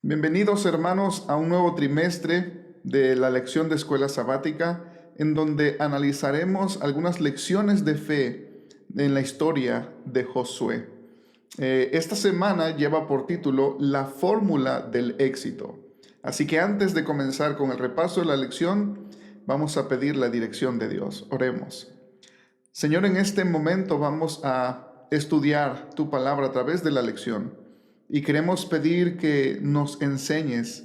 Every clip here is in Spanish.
Bienvenidos hermanos a un nuevo trimestre de la lección de escuela sabática en donde analizaremos algunas lecciones de fe en la historia de Josué. Esta semana lleva por título La fórmula del éxito. Así que antes de comenzar con el repaso de la lección, vamos a pedir la dirección de Dios. Oremos. Señor, en este momento vamos a estudiar tu palabra a través de la lección y queremos pedir que nos enseñes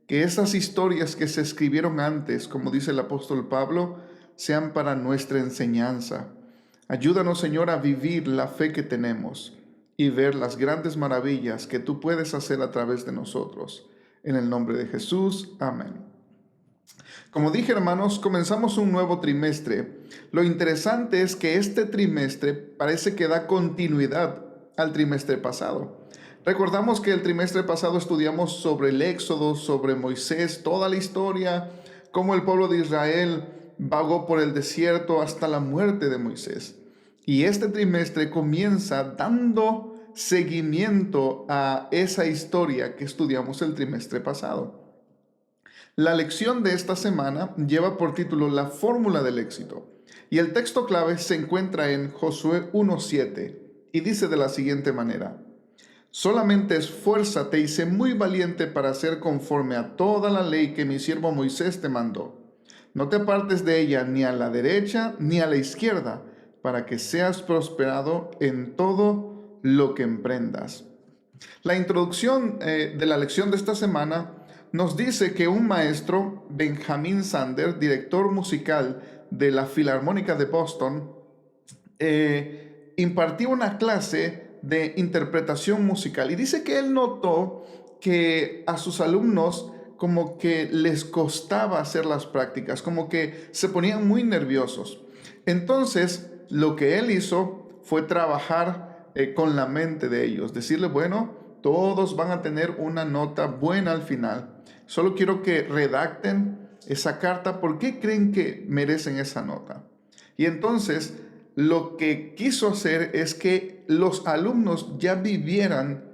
que esas historias que se escribieron antes, como dice el apóstol Pablo, sean para nuestra enseñanza. Ayúdanos, Señor, a vivir la fe que tenemos y ver las grandes maravillas que tú puedes hacer a través de nosotros. En el nombre de Jesús, amén. Como dije, hermanos, comenzamos un nuevo trimestre. Lo interesante es que este trimestre parece que da continuidad al trimestre pasado. Recordamos que el trimestre pasado estudiamos sobre el Éxodo, sobre Moisés, toda la historia, cómo el pueblo de Israel vagó por el desierto hasta la muerte de Moisés. Y este trimestre comienza dando seguimiento a esa historia que estudiamos el trimestre pasado. La lección de esta semana lleva por título La fórmula del éxito y el texto clave se encuentra en Josué 1:7 y dice de la siguiente manera: Solamente esfuérzate y sé muy valiente para hacer conforme a toda la ley que mi siervo Moisés te mandó. No te apartes de ella ni a la derecha ni a la izquierda, para que seas prosperado en todo lo que emprendas. La introducción de la lección de esta semana nos dice que un maestro, Benjamin Sander, director musical de la Filarmónica de Boston, impartió una clase de interpretación musical y dice que él notó que a sus alumnos como que les costaba hacer las prácticas, como que se ponían muy nerviosos. Entonces, lo que él hizo fue trabajar con la mente de ellos, decirle, bueno, todos van a tener una nota buena al final. Solo quiero que redacten esa carta. ¿Por qué creen que merecen esa nota? Y entonces lo que quiso hacer es que los alumnos ya vivieran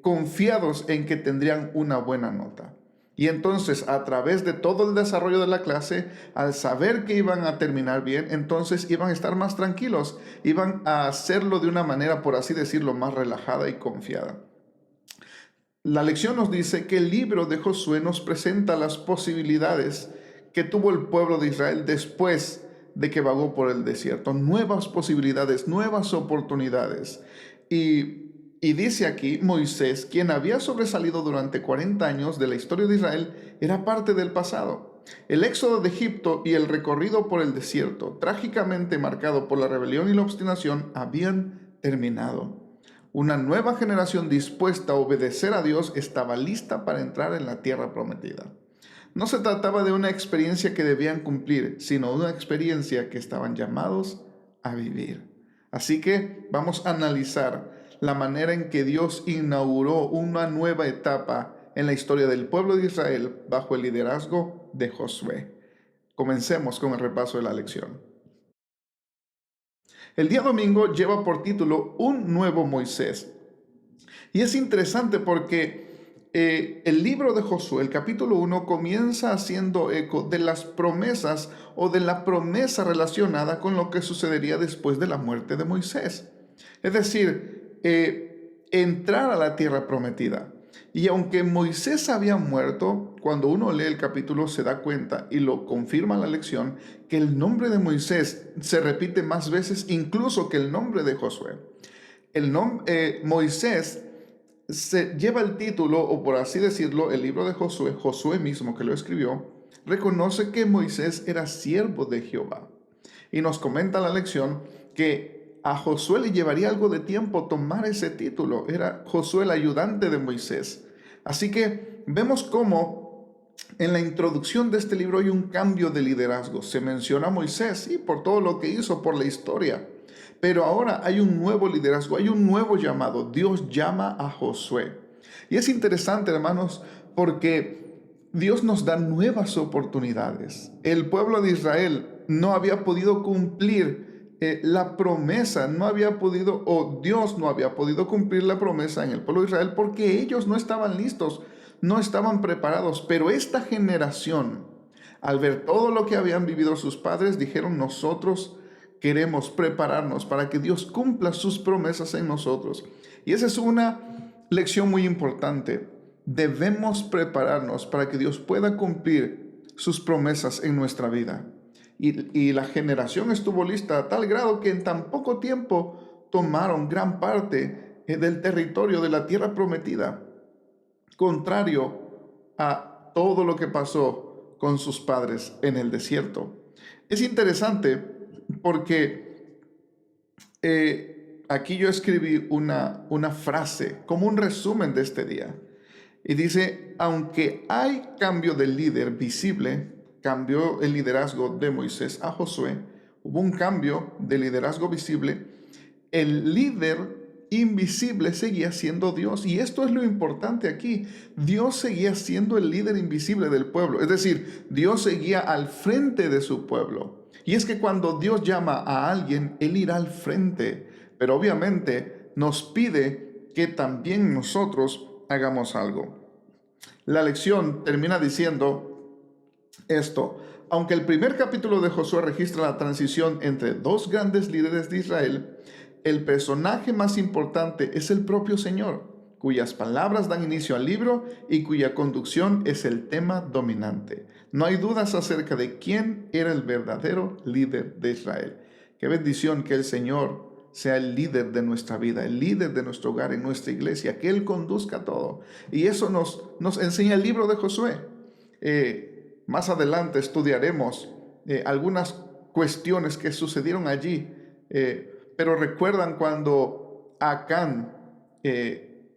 confiados en que tendrían una buena nota. Y entonces, a través de todo el desarrollo de la clase, al saber que iban a terminar bien, entonces iban a estar más tranquilos, iban a hacerlo de una manera, por así decirlo, más relajada y confiada. La lección nos dice que el libro de Josué nos presenta las posibilidades que tuvo el pueblo de Israel después de que vagó por el desierto. Nuevas posibilidades, nuevas oportunidades. Y dice aquí, Moisés, quien había sobresalido durante 40 años de la historia de Israel, era parte del pasado. El éxodo de Egipto y el recorrido por el desierto, trágicamente marcado por la rebelión y la obstinación, habían terminado. Una nueva generación dispuesta a obedecer a Dios estaba lista para entrar en la tierra prometida. No se trataba de una experiencia que debían cumplir, sino una experiencia que estaban llamados a vivir. Así que vamos a analizar la manera en que Dios inauguró una nueva etapa en la historia del pueblo de Israel bajo el liderazgo de Josué. Comencemos con el repaso de la lección. El día domingo lleva por título Un nuevo Moisés. Y es interesante porque el libro de Josué, el capítulo 1, comienza haciendo eco de las promesas o de la promesa relacionada con lo que sucedería después de la muerte de Moisés. Es decir, entrar a la tierra prometida. Y aunque Moisés había muerto, cuando uno lee el capítulo se da cuenta y lo confirma la lección, que el nombre de Moisés se repite más veces incluso que el nombre de Josué. Moisés se lleva el título, o por así decirlo, el libro de Josué, Josué mismo que lo escribió, reconoce que Moisés era siervo de Jehová. Y nos comenta la lección que a Josué le llevaría algo de tiempo tomar ese título. Era Josué el ayudante de Moisés. Así que vemos cómo en la introducción de este libro hay un cambio de liderazgo. Se menciona a Moisés, sí, por todo lo que hizo, por la historia. Pero ahora hay un nuevo liderazgo, hay un nuevo llamado. Dios llama a Josué. Y es interesante, hermanos, porque Dios nos da nuevas oportunidades. El pueblo de Israel no había podido cumplir la promesa no había podido, o Dios no había podido cumplir la promesa en el pueblo de Israel porque ellos no estaban listos, no estaban preparados. Pero esta generación, al ver todo lo que habían vivido sus padres, dijeron: nosotros queremos prepararnos para que Dios cumpla sus promesas en nosotros. Y esa es una lección muy importante. Debemos prepararnos para que Dios pueda cumplir sus promesas en nuestra vida. Y la generación estuvo lista a tal grado que en tan poco tiempo tomaron gran parte del territorio de la tierra prometida, contrario a todo lo que pasó con sus padres en el desierto. Es interesante porque aquí yo escribí una frase como un resumen de este día. Y dice: aunque hay cambio de líder visible, cambió el liderazgo de Moisés a Josué, hubo un cambio de liderazgo visible, el líder invisible seguía siendo Dios. Y esto es lo importante aquí. Dios seguía siendo el líder invisible del pueblo. Es decir, Dios seguía al frente de su pueblo. Y es que cuando Dios llama a alguien, Él irá al frente. Pero obviamente nos pide que también nosotros hagamos algo. La lección termina diciendo esto: aunque el primer capítulo de Josué registra la transición entre dos grandes líderes de Israel, el personaje más importante es el propio Señor, cuyas palabras dan inicio al libro y cuya conducción es el tema dominante. No hay dudas acerca de quién era el verdadero líder de Israel. Qué bendición que el Señor sea el líder de nuestra vida, el líder de nuestro hogar, en nuestra iglesia, que Él conduzca todo. Y eso nos enseña el libro de Josué. Más adelante estudiaremos algunas cuestiones que sucedieron allí, pero recuerdan cuando Acán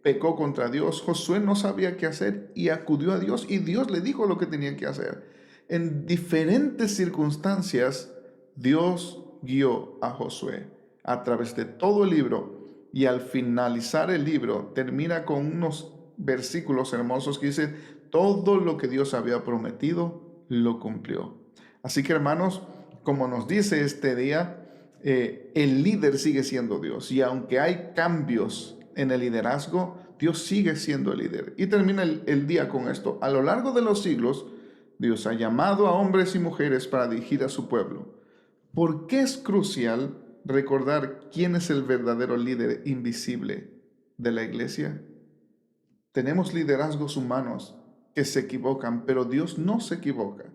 pecó contra Dios. Josué no sabía qué hacer y acudió a Dios, y Dios le dijo lo que tenía que hacer. En diferentes circunstancias, Dios guió a Josué a través de todo el libro, y al finalizar el libro termina con unos versículos hermosos que dice: todo lo que Dios había prometido lo cumplió. Así que, hermanos, como nos dice este día, el líder sigue siendo Dios, y aunque hay cambios en el liderazgo, Dios sigue siendo el líder. Y termina el día con esto: a lo largo de los siglos, Dios ha llamado a hombres y mujeres para dirigir a su pueblo. ¿Por qué es crucial recordar quién es el verdadero líder invisible de la iglesia? Tenemos liderazgos humanos que se equivocan, pero Dios no se equivoca,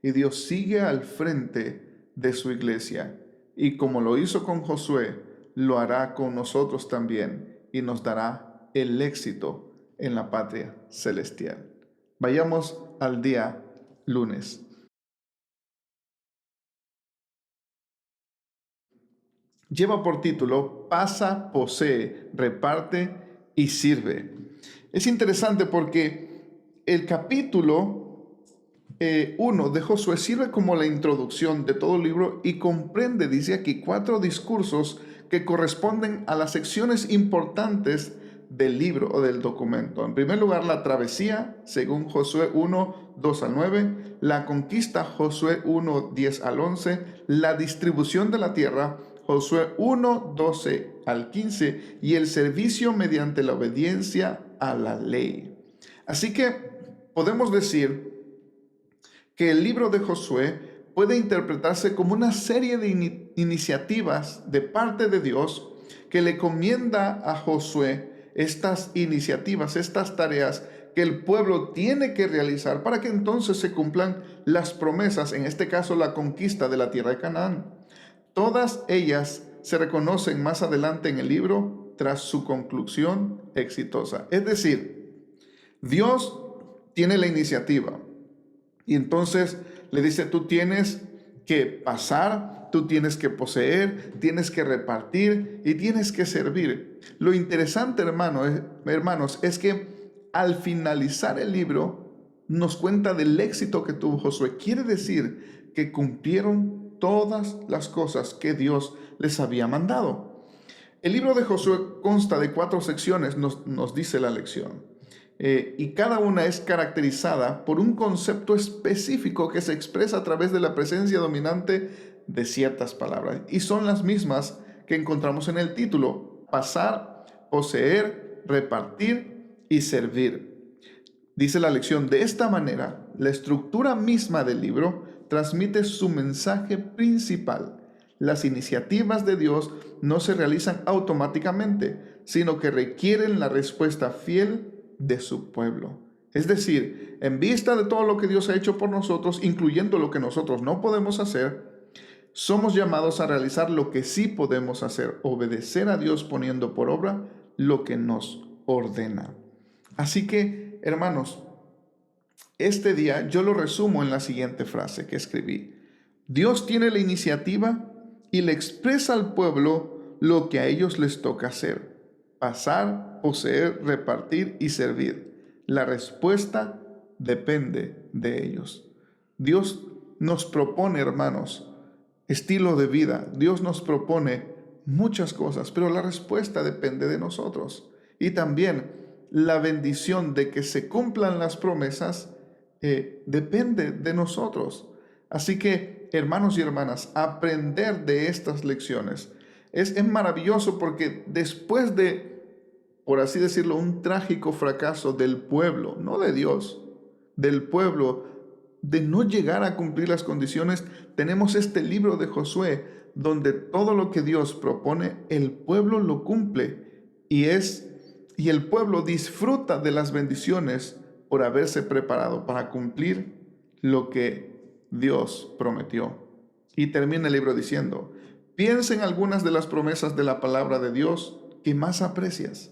y Dios sigue al frente de su iglesia, y como lo hizo con Josué, lo hará con nosotros también, y nos dará el éxito en la patria celestial. Vayamos al día lunes. Lleva por título: pasa, posee, reparte y sirve. Es interesante porque el capítulo 1 de Josué sirve como la introducción de todo el libro y comprende, dice aquí, 4 discursos que corresponden a las secciones importantes del libro o del documento. En primer lugar, la travesía, según Josué 1, 2 al 9, la conquista, Josué 1, 10 al 11, la distribución de la tierra, Josué 1, 12 al 15, y el servicio mediante la obediencia a la ley. Así que podemos decir que el libro de Josué puede interpretarse como una serie de iniciativas de parte de Dios que le comienda a Josué estas iniciativas, estas tareas que el pueblo tiene que realizar para que entonces se cumplan las promesas, en este caso la conquista de la tierra de Canaán. Todas ellas se reconocen más adelante en el libro tras su conclusión exitosa. Es decir, Dios tiene la iniciativa y entonces le dice: tú tienes que pasar, tú tienes que poseer, tienes que repartir y tienes que servir. Lo interesante, hermanos, es que al finalizar el libro nos cuenta del éxito que tuvo Josué. Quiere decir que cumplieron todas las cosas que Dios les había mandado. El libro de Josué consta de 4 secciones, nos dice la lección. Y cada una es caracterizada por un concepto específico que se expresa a través de la presencia dominante de ciertas palabras. Y son las mismas que encontramos en el título: pasar, poseer, repartir y servir. Dice la lección: de esta manera, la estructura misma del libro transmite su mensaje principal. Las iniciativas de Dios no se realizan automáticamente, sino que requieren la respuesta fiel de su pueblo. Es decir, en vista de todo lo que Dios ha hecho por nosotros, incluyendo lo que nosotros no podemos hacer, somos llamados a realizar lo que sí podemos hacer: obedecer a Dios poniendo por obra lo que nos ordena. Así que, hermanos, este día yo lo resumo en la siguiente frase que escribí: Dios tiene la iniciativa y le expresa al pueblo lo que a ellos les toca hacer: pasar, poseer, repartir y servir. La respuesta depende de ellos. Dios nos propone, hermanos, estilo de vida. Dios nos propone muchas cosas, pero la respuesta depende de nosotros. Y también la bendición de que se cumplan las promesas depende de nosotros. Así que, hermanos y hermanas, aprender de estas lecciones es maravilloso, porque después de, por así decirlo, un trágico fracaso del pueblo, no de Dios, del pueblo, de no llegar a cumplir las condiciones, tenemos este libro de Josué, donde todo lo que Dios propone, el pueblo lo cumple, y el pueblo disfruta de las bendiciones por haberse preparado para cumplir lo que Dios prometió. Y termina el libro diciendo: piensa en algunas de las promesas de la palabra de Dios que más aprecias.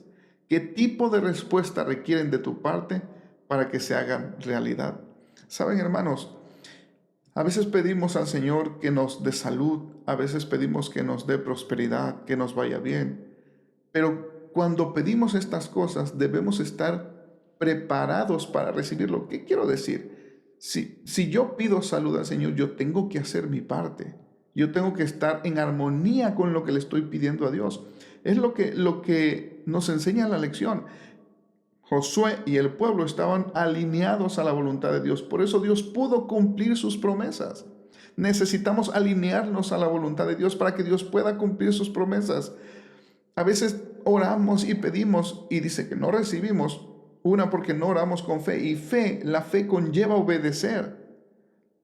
¿Qué tipo de respuesta requieren de tu parte para que se hagan realidad? Saben, hermanos, a veces pedimos al Señor que nos dé salud, a veces pedimos que nos dé prosperidad, que nos vaya bien. Pero cuando pedimos estas cosas, debemos estar preparados para recibirlo. ¿Qué quiero decir? Si yo pido salud al Señor, yo tengo que hacer mi parte. Yo tengo que estar en armonía con lo que le estoy pidiendo a Dios. Es lo que nos enseña la lección. Josué y el pueblo estaban alineados a la voluntad de Dios. Por eso Dios pudo cumplir sus promesas. Necesitamos alinearnos a la voluntad de Dios para que Dios pueda cumplir sus promesas. A veces oramos y pedimos y dice que no recibimos. Una, porque no oramos con fe. Y la fe conlleva obedecer.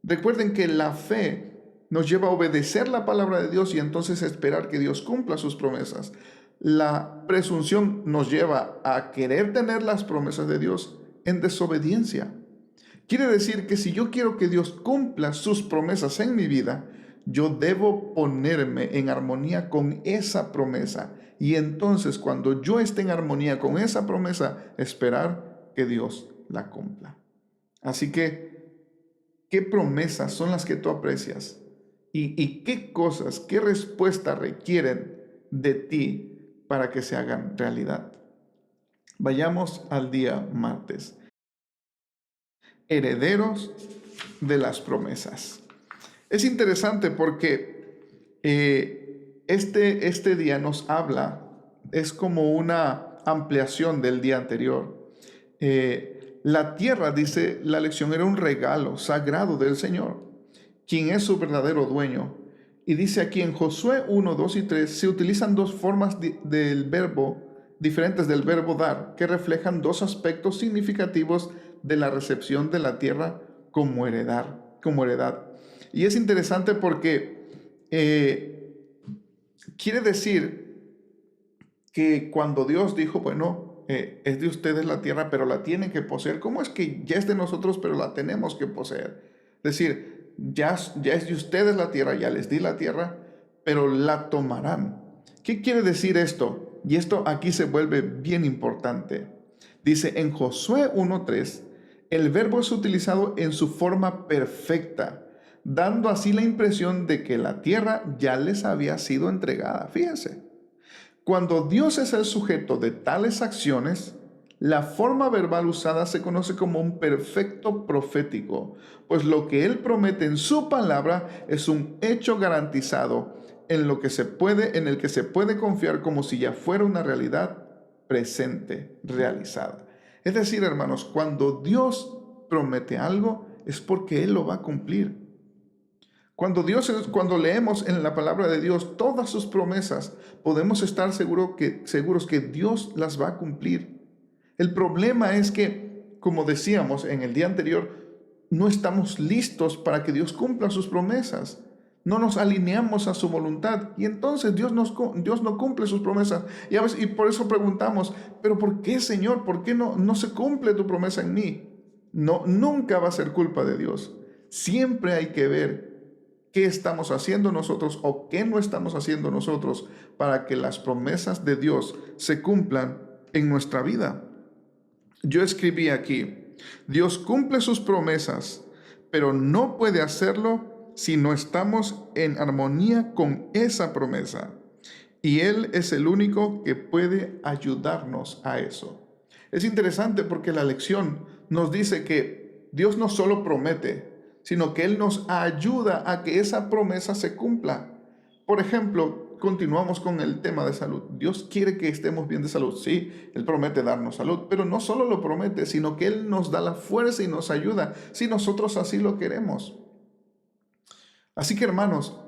Recuerden que la fe nos lleva a obedecer la palabra de Dios y entonces esperar que Dios cumpla sus promesas. La presunción nos lleva a querer tener las promesas de Dios en desobediencia. Quiere decir que si yo quiero que Dios cumpla sus promesas en mi vida, yo debo ponerme en armonía con esa promesa. Y entonces, cuando yo esté en armonía con esa promesa, esperar que Dios la cumpla. Así que, ¿qué promesas son las que tú aprecias? ¿Y qué cosas, qué respuestas requieren de ti para que se hagan realidad? Vayamos al día martes. Herederos de las promesas. Es interesante porque este día nos habla, es como una ampliación del día anterior. La tierra, dice la lección, era un regalo sagrado del Señor, quien es su verdadero dueño. Y dice aquí en Josué 1, 2 y 3, se utilizan dos formas diferentes del verbo dar, que reflejan dos aspectos significativos de la recepción de la tierra como heredad. Y es interesante porque quiere decir que cuando Dios dijo, bueno, es de ustedes la tierra, pero la tienen que poseer. ¿Cómo es que ya es de nosotros, pero la tenemos que poseer? Es decir, ya es de ustedes la tierra, ya les di la tierra, pero la tomarán. ¿Qué quiere decir esto? Y esto aquí se vuelve bien importante. Dice en Josué 1:3, el verbo es utilizado en su forma perfecta, dando así la impresión de que la tierra ya les había sido entregada. Fíjense, cuando Dios es el sujeto de tales acciones, la forma verbal usada se conoce como un perfecto profético, pues lo que Él promete en su palabra es un hecho garantizado en el que se puede confiar como si ya fuera una realidad presente, realizada. Es decir, hermanos, cuando Dios promete algo es porque Él lo va a cumplir. Cuando leemos en la palabra de Dios todas sus promesas, podemos estar seguros que Dios las va a cumplir. El problema es que, como decíamos en el día anterior, no estamos listos para que Dios cumpla sus promesas. No nos alineamos a su voluntad y entonces Dios no cumple sus promesas. Y por eso preguntamos, ¿pero por qué, Señor? ¿Por qué no se cumple tu promesa en mí? No, nunca va a ser culpa de Dios. Siempre hay que ver qué estamos haciendo nosotros o qué no estamos haciendo nosotros para que las promesas de Dios se cumplan en nuestra vida. Yo escribí aquí, Dios cumple sus promesas, pero no puede hacerlo si no estamos en armonía con esa promesa. Y Él es el único que puede ayudarnos a eso. Es interesante porque la lección nos dice que Dios no solo promete, sino que Él nos ayuda a que esa promesa se cumpla. Por ejemplo, continuamos con el tema de salud. Dios quiere que estemos bien de salud. Sí, Él promete darnos salud, pero no solo lo promete, sino que Él nos da la fuerza y nos ayuda si nosotros así lo queremos. Así que, hermanos,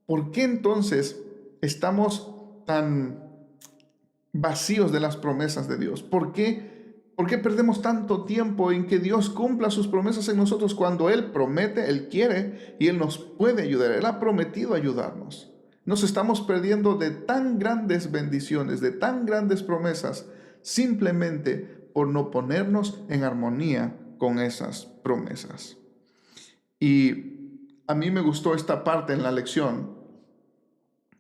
¿por qué entonces estamos tan vacíos de las promesas de Dios? ¿Por qué perdemos tanto tiempo en que Dios cumpla sus promesas en nosotros cuando Él promete, Él quiere y Él nos puede ayudar? Él ha prometido ayudarnos. Nos estamos perdiendo de tan grandes bendiciones, de tan grandes promesas, simplemente por no ponernos en armonía con esas promesas. Y a mí me gustó esta parte en la lección.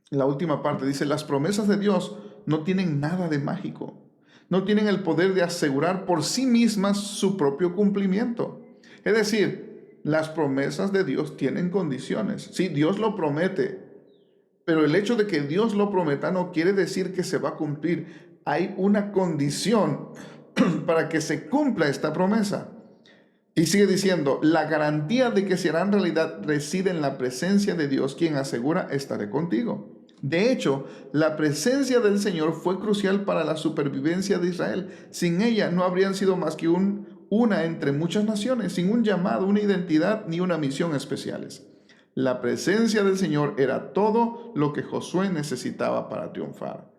La última parte dice, las promesas de Dios no tienen nada de mágico. No tienen el poder de asegurar por sí mismas su propio cumplimiento. Es decir, las promesas de Dios tienen condiciones. Sí, Dios lo promete, pero el hecho de que Dios lo prometa no quiere decir que se va a cumplir. Hay una condición para que se cumpla esta promesa. Y sigue diciendo, la garantía de que se hará en realidad reside en la presencia de Dios, quien asegura, estaré contigo. De hecho, la presencia del Señor fue crucial para la supervivencia de Israel. Sin ella no habrían sido más que una entre muchas naciones, sin un llamado, una identidad ni una misión especiales. La presencia del Señor era todo lo que Josué necesitaba para triunfar.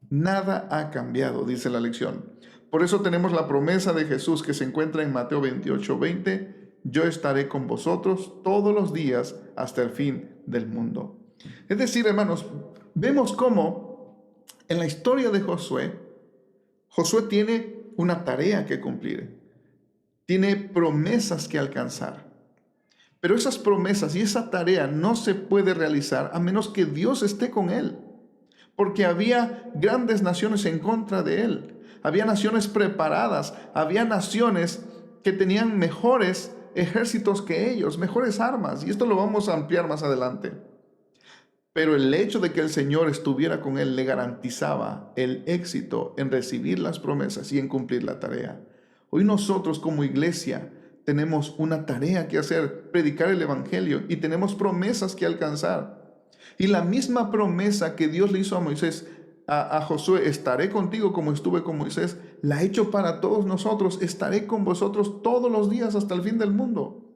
Nada ha cambiado, dice la lección. Por eso tenemos la promesa de Jesús que se encuentra en Mateo 28:20. Yo estaré con vosotros todos los días hasta el fin del mundo. Es decir, hermanos, vemos cómo en la historia de Josué tiene una tarea que cumplir, tiene promesas que alcanzar. Pero esas promesas y esa tarea no se puede realizar a menos que Dios esté con él, porque había grandes naciones en contra de él, había naciones preparadas, había naciones que tenían mejores ejércitos que ellos, mejores armas, y esto lo vamos a ampliar más adelante. Pero el hecho de que el Señor estuviera con él le garantizaba el éxito en recibir las promesas y en cumplir la tarea. Hoy nosotros como iglesia tenemos una tarea que hacer, predicar el Evangelio, y tenemos promesas que alcanzar. Y la misma promesa que Dios le hizo a Moisés, a Josué, estaré contigo como estuve con Moisés, la ha hecho para todos nosotros, estaré con vosotros todos los días hasta el fin del mundo.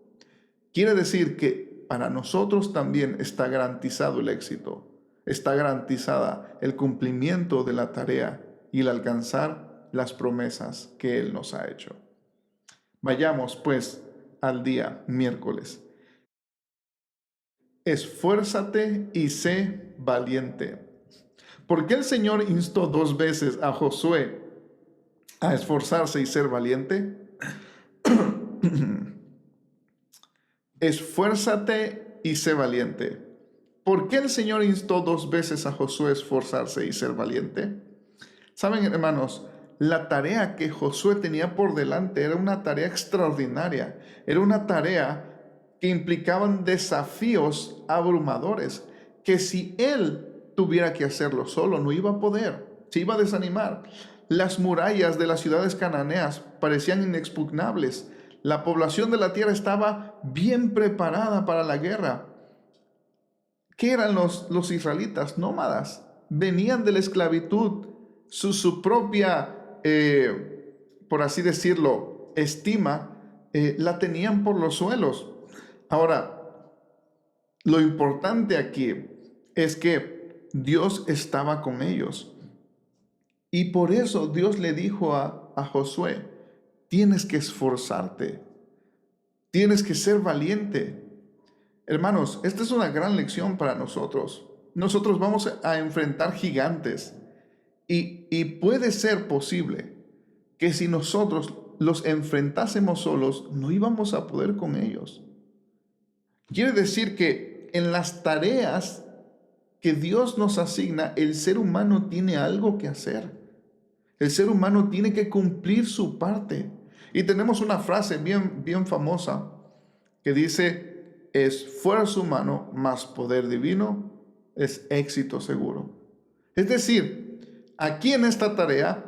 Quiere decir que para nosotros también está garantizado el éxito, está garantizada el cumplimiento de la tarea y el alcanzar las promesas que Él nos ha hecho. Vayamos pues al día miércoles. Esfuérzate y sé valiente. ¿Por qué el Señor instó 2 veces a Josué a esforzarse y ser valiente? Esfuérzate y sé valiente. ¿Por qué el Señor instó 2 veces a Josué a esforzarse y ser valiente? Saben, hermanos, la tarea que Josué tenía por delante era una tarea extraordinaria. Era una tarea que implicaban desafíos abrumadores, que si él tuviera que hacerlo solo, no iba a poder, se iba a desanimar. Las murallas de las ciudades cananeas parecían inexpugnables. La población de la tierra estaba bien preparada para la guerra. ¿Qué eran los israelitas? Nómadas. Venían de la esclavitud. Su propia, por así decirlo, estima, la tenían por los suelos. Ahora, Lo importante aquí es que Dios estaba con ellos. Y por eso Dios le dijo a Josué, tienes que esforzarte, tienes que ser valiente. Hermanos, esta es una gran lección para nosotros. Nosotros vamos a enfrentar gigantes y puede ser posible que si nosotros los enfrentásemos solos, no íbamos a poder con ellos. Quiere decir que en las tareas que Dios nos asigna, el ser humano tiene algo que hacer. El ser humano tiene que cumplir su parte. Y tenemos una frase bien famosa que dice, esfuerzo humano más poder divino es éxito seguro. Es decir, aquí en esta tarea,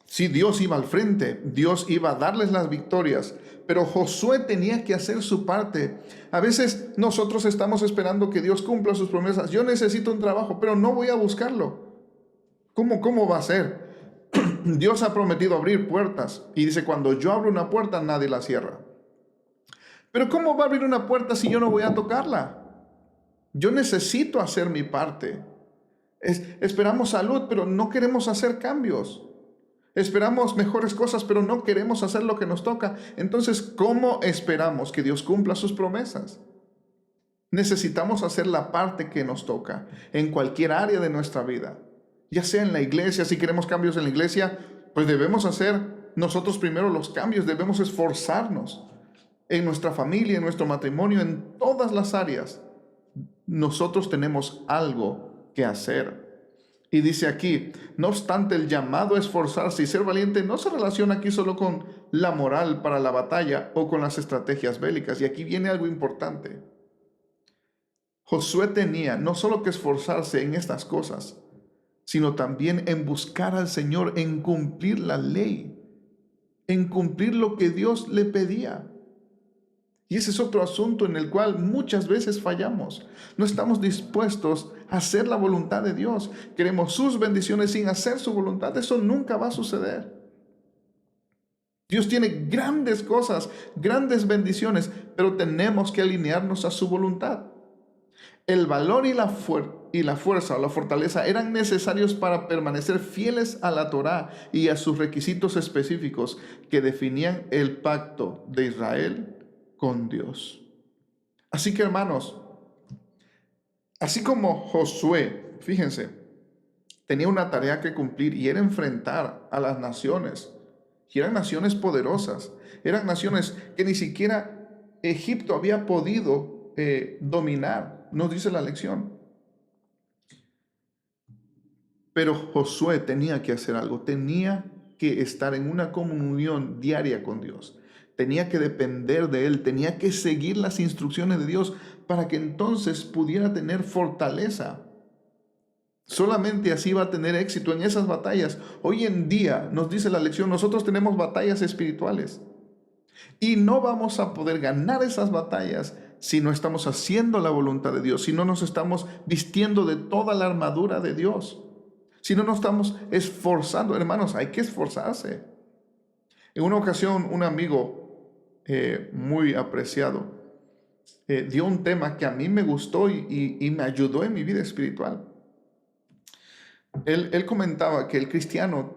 sí, Dios iba al frente, Dios iba a darles las victorias, pero Josué tenía que hacer su parte. A veces nosotros estamos esperando que Dios cumpla sus promesas. Yo necesito un trabajo, pero no voy a buscarlo. ¿Cómo va a ser? Dios ha prometido abrir puertas y dice, cuando yo abro una puerta, nadie la cierra. Pero ¿cómo va a abrir una puerta si yo no voy a tocarla? Yo necesito hacer mi parte. Esperamos salud, pero no queremos hacer cambios. Esperamos mejores cosas, pero no queremos hacer lo que nos toca. Entonces, ¿cómo esperamos que Dios cumpla sus promesas? Necesitamos hacer la parte que nos toca en cualquier área de nuestra vida. Ya sea en la iglesia, si queremos cambios en la iglesia, pues debemos hacer nosotros primero los cambios, debemos esforzarnos en nuestra familia, en nuestro matrimonio, en todas las áreas. Nosotros tenemos algo que hacer. Y dice aquí, no obstante, el llamado a esforzarse y ser valiente no se relaciona aquí solo con la moral para la batalla o con las estrategias bélicas. Y aquí viene algo importante. Josué tenía no solo que esforzarse en estas cosas, sino también en buscar al Señor, en cumplir la ley, en cumplir lo que Dios le pedía. Y ese es otro asunto en el cual muchas veces fallamos. No estamos dispuestos a hacer la voluntad de Dios. Queremos sus bendiciones sin hacer su voluntad. Eso nunca va a suceder. Dios tiene grandes cosas, grandes bendiciones, pero tenemos que alinearnos a su voluntad. El valor y la fuerza o la fortaleza eran necesarios para permanecer fieles a la Torá y a sus requisitos específicos que definían el pacto de Israel con Dios. Así que, hermanos, así como Josué, fíjense, tenía una tarea que cumplir y era enfrentar a las naciones. Y eran naciones poderosas, eran naciones que ni siquiera Egipto había podido dominar, nos dice la lección. Pero Josué tenía que hacer algo, tenía que estar en una comunión diaria con Dios. Tenía que depender de Él, tenía que seguir las instrucciones de Dios para que entonces pudiera tener fortaleza. Solamente así va a tener éxito en esas batallas. Hoy en día, nos dice la lección, nosotros tenemos batallas espirituales. Y no vamos a poder ganar esas batallas si no estamos haciendo la voluntad de Dios, si no nos estamos vistiendo de toda la armadura de Dios, si no nos estamos esforzando. Hermanos, hay que esforzarse. En una ocasión, un amigo muy apreciado dio un tema que a mí me gustó y me ayudó en mi vida espiritual. Él comentaba que el cristiano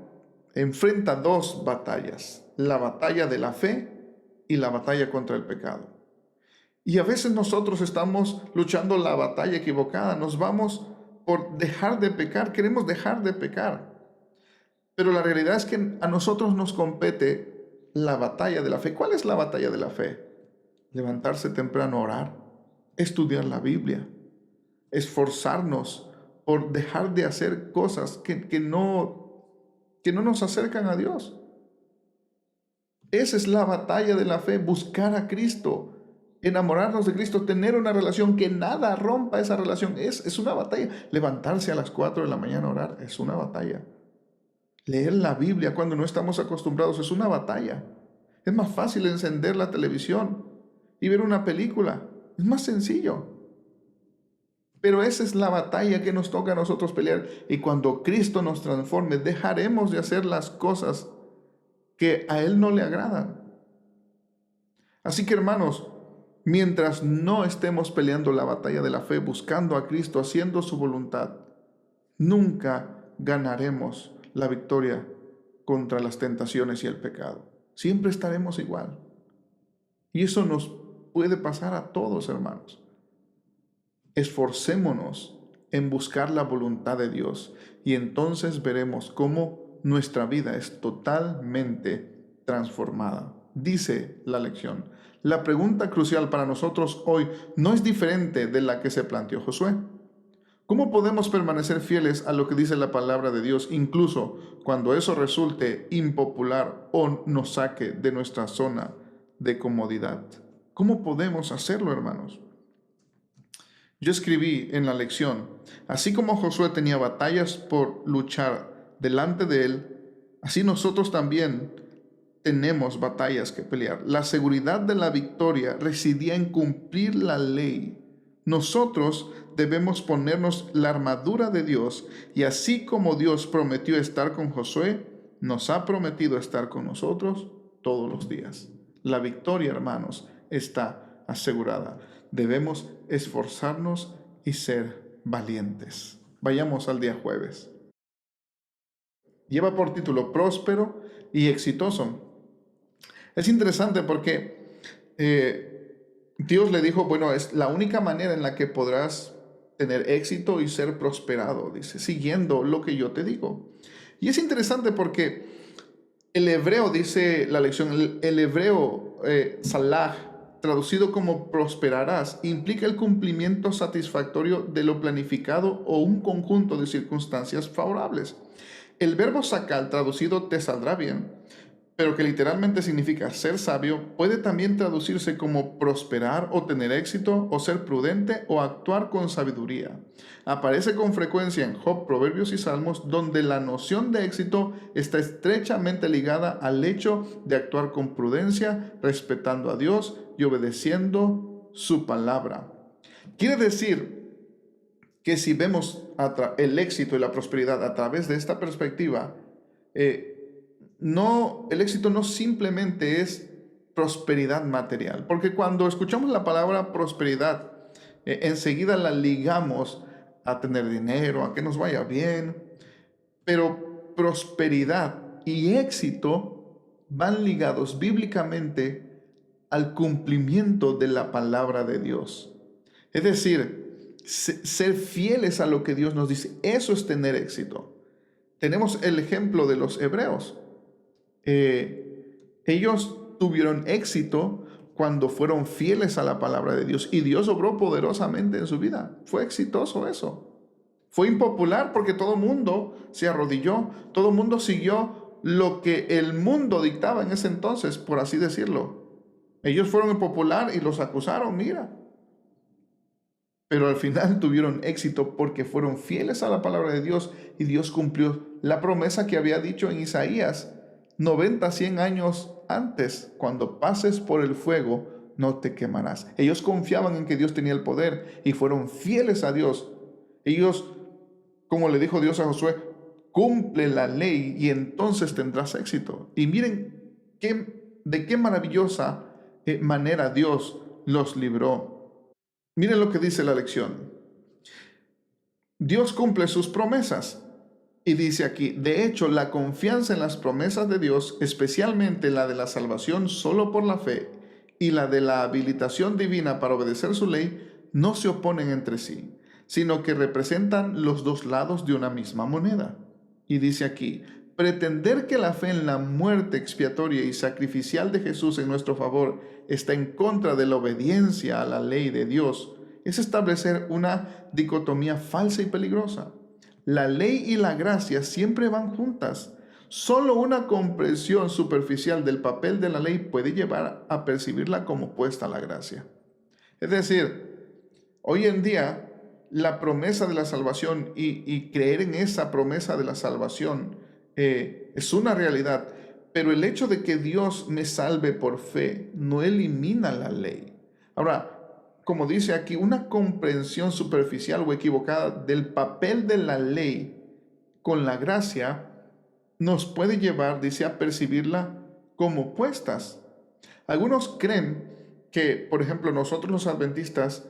enfrenta dos batallas, la batalla de la fe y la batalla contra el pecado. Y a veces nosotros estamos luchando la batalla equivocada, nos vamos por dejar de pecar, queremos dejar de pecar. Pero la realidad es que a nosotros nos compete la batalla de la fe. ¿Cuál es la batalla de la fe? Levantarse temprano a orar, estudiar la Biblia, esforzarnos por dejar de hacer cosas que no nos acercan a Dios. Esa es la batalla de la fe, buscar a Cristo, enamorarnos de Cristo, tener una relación, que nada rompa esa relación. Es una batalla. Levantarse a las 4 de la mañana a orar es una batalla. Leer la Biblia cuando no estamos acostumbrados es una batalla. Es más fácil encender la televisión y ver una película. Es más sencillo. Pero esa es la batalla que nos toca a nosotros pelear. Y cuando Cristo nos transforme, dejaremos de hacer las cosas que a Él no le agradan. Así que, hermanos, Mientras no estemos peleando la batalla de la fe, buscando a Cristo, haciendo su voluntad, nunca ganaremos la victoria contra las tentaciones y el pecado. Siempre estaremos igual. Y eso nos puede pasar a todos, hermanos. Esforcémonos en buscar la voluntad de Dios y entonces veremos cómo nuestra vida es totalmente transformada. Dice la lección. La pregunta crucial para nosotros hoy no es diferente de la que se planteó Josué. ¿Cómo podemos permanecer fieles a lo que dice la palabra de Dios, incluso cuando eso resulte impopular o nos saque de nuestra zona de comodidad? ¿Cómo podemos hacerlo, hermanos? Yo escribí en la lección, así como Josué tenía batallas por luchar delante de él, así nosotros también tenemos batallas que pelear. La seguridad de la victoria residía en cumplir la ley. Nosotros debemos ponernos la armadura de Dios y así como Dios prometió estar con Josué, nos ha prometido estar con nosotros todos los días. La victoria, hermanos, está asegurada. Debemos esforzarnos y ser valientes. Vayamos al día jueves. Lleva por título Próspero y Exitoso. Es interesante porque Dios le dijo, bueno, es la única manera en la que podrás tener éxito y ser prosperado, dice, siguiendo lo que yo te digo. Y es interesante porque el hebreo, dice la lección, el hebreo salah, traducido como prosperarás, implica el cumplimiento satisfactorio de lo planificado o un conjunto de circunstancias favorables. El verbo sacar, traducido te saldrá bien, pero que literalmente significa ser sabio, puede también traducirse como prosperar o tener éxito o ser prudente o actuar con sabiduría. Aparece con frecuencia en Job, Proverbios y Salmos, donde la noción de éxito está estrechamente ligada al hecho de actuar con prudencia, respetando a Dios y obedeciendo su palabra. Quiere decir que si vemos el éxito y la prosperidad a través de esta perspectiva, el éxito no simplemente es prosperidad material, porque cuando escuchamos la palabra prosperidad, enseguida la ligamos a tener dinero, a que nos vaya bien, pero prosperidad y éxito van ligados bíblicamente al cumplimiento de la palabra de Dios. Es decir, ser fieles a lo que Dios nos dice, eso es tener éxito. Tenemos el ejemplo de los hebreos. Ellos tuvieron éxito cuando fueron fieles a la palabra de Dios y Dios obró poderosamente en su vida. Fue exitoso eso. Fue impopular porque todo el mundo se arrodilló, todo el mundo siguió lo que el mundo dictaba en ese entonces, por así decirlo. Ellos fueron impopular y los acusaron, mira. Pero al final tuvieron éxito porque fueron fieles a la palabra de Dios y Dios cumplió la promesa que había dicho en Isaías 90, 100 años antes: cuando pases por el fuego, no te quemarás. Ellos confiaban en que Dios tenía el poder y fueron fieles a Dios. Ellos, como le dijo Dios a Josué, cumple la ley y entonces tendrás éxito. Y miren de qué maravillosa manera Dios los libró. Miren lo que dice la lección. Dios cumple sus promesas. Y dice aquí, de hecho, la confianza en las promesas de Dios, especialmente la de la salvación solo por la fe y la de la habilitación divina para obedecer su ley, no se oponen entre sí, sino que representan los dos lados de una misma moneda. Y dice aquí, pretender que la fe en la muerte expiatoria y sacrificial de Jesús en nuestro favor está en contra de la obediencia a la ley de Dios es establecer una dicotomía falsa y peligrosa. La ley y la gracia siempre van juntas. Solo una comprensión superficial del papel de la ley puede llevar a percibirla como opuesta a la gracia. Es decir, hoy en día la promesa de la salvación y creer en esa promesa de la salvación es una realidad, pero el hecho de que Dios me salve por fe no elimina la ley. Ahora, como dice aquí, una comprensión superficial o equivocada del papel de la ley con la gracia nos puede llevar, dice, a percibirla como opuestas. Algunos creen que, por ejemplo, nosotros los adventistas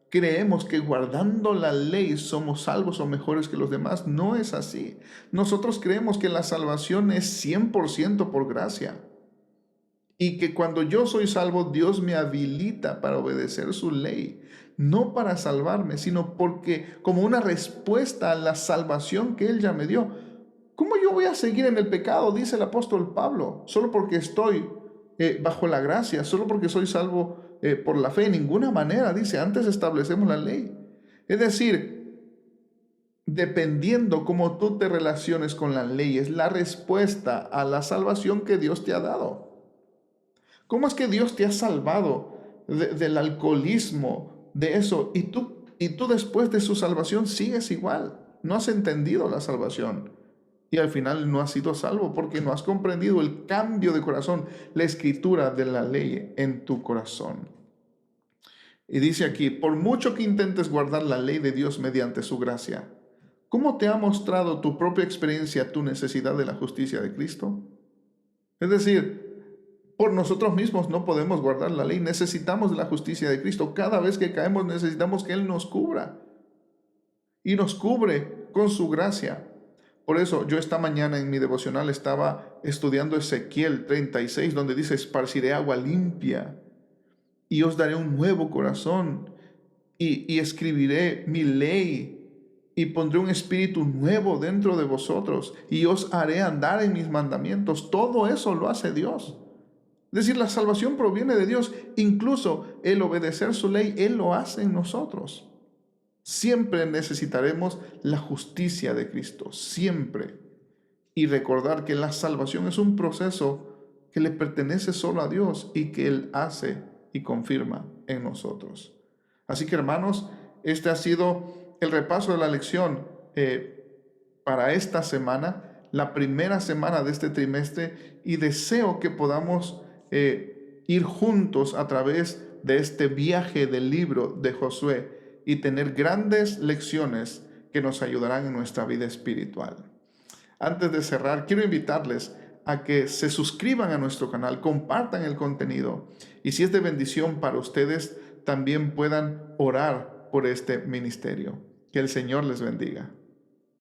creemos que guardando la ley somos salvos o mejores que los demás. No es así. Nosotros creemos que la salvación es 100% por gracia. Y que cuando yo soy salvo, Dios me habilita para obedecer su ley. No para salvarme, sino porque como una respuesta a la salvación que Él ya me dio. ¿Cómo yo voy a seguir en el pecado? Dice el apóstol Pablo. Solo porque estoy bajo la gracia, solo porque soy salvo por la fe. De ninguna manera, dice, antes establecemos la ley. Es decir, dependiendo cómo tú te relaciones con la ley, es la respuesta a la salvación que Dios te ha dado. ¿Cómo es que Dios te ha salvado del alcoholismo, de eso? Y tú después de su salvación sigues igual. No has entendido la salvación. Y al final no has sido salvo porque no has comprendido el cambio de corazón, la escritura de la ley en tu corazón. Y dice aquí, por mucho que intentes guardar la ley de Dios mediante su gracia, ¿cómo te ha mostrado tu propia experiencia tu necesidad de la justicia de Cristo? Es decir, por nosotros mismos no podemos guardar la ley, necesitamos de la justicia de Cristo. Cada vez que caemos necesitamos que Él nos cubra y nos cubre con su gracia. Por eso yo esta mañana en mi devocional estaba estudiando Ezequiel 36, donde dice, esparciré agua limpia y os daré un nuevo corazón y escribiré mi ley y pondré un espíritu nuevo dentro de vosotros y os haré andar en mis mandamientos. Todo eso lo hace Dios. Es decir, la salvación proviene de Dios. Incluso el obedecer su ley, Él lo hace en nosotros. Siempre necesitaremos la justicia de Cristo, siempre. Y recordar que la salvación es un proceso que le pertenece solo a Dios y que Él hace y confirma en nosotros. Así que hermanos, este ha sido el repaso de la lección para esta semana, la primera semana de este trimestre, y deseo que podamos ir juntos a través de este viaje del libro de Josué y tener grandes lecciones que nos ayudarán en nuestra vida espiritual. Antes de cerrar, quiero invitarles a que se suscriban a nuestro canal, compartan el contenido y si es de bendición para ustedes, también puedan orar por este ministerio. Que el Señor les bendiga.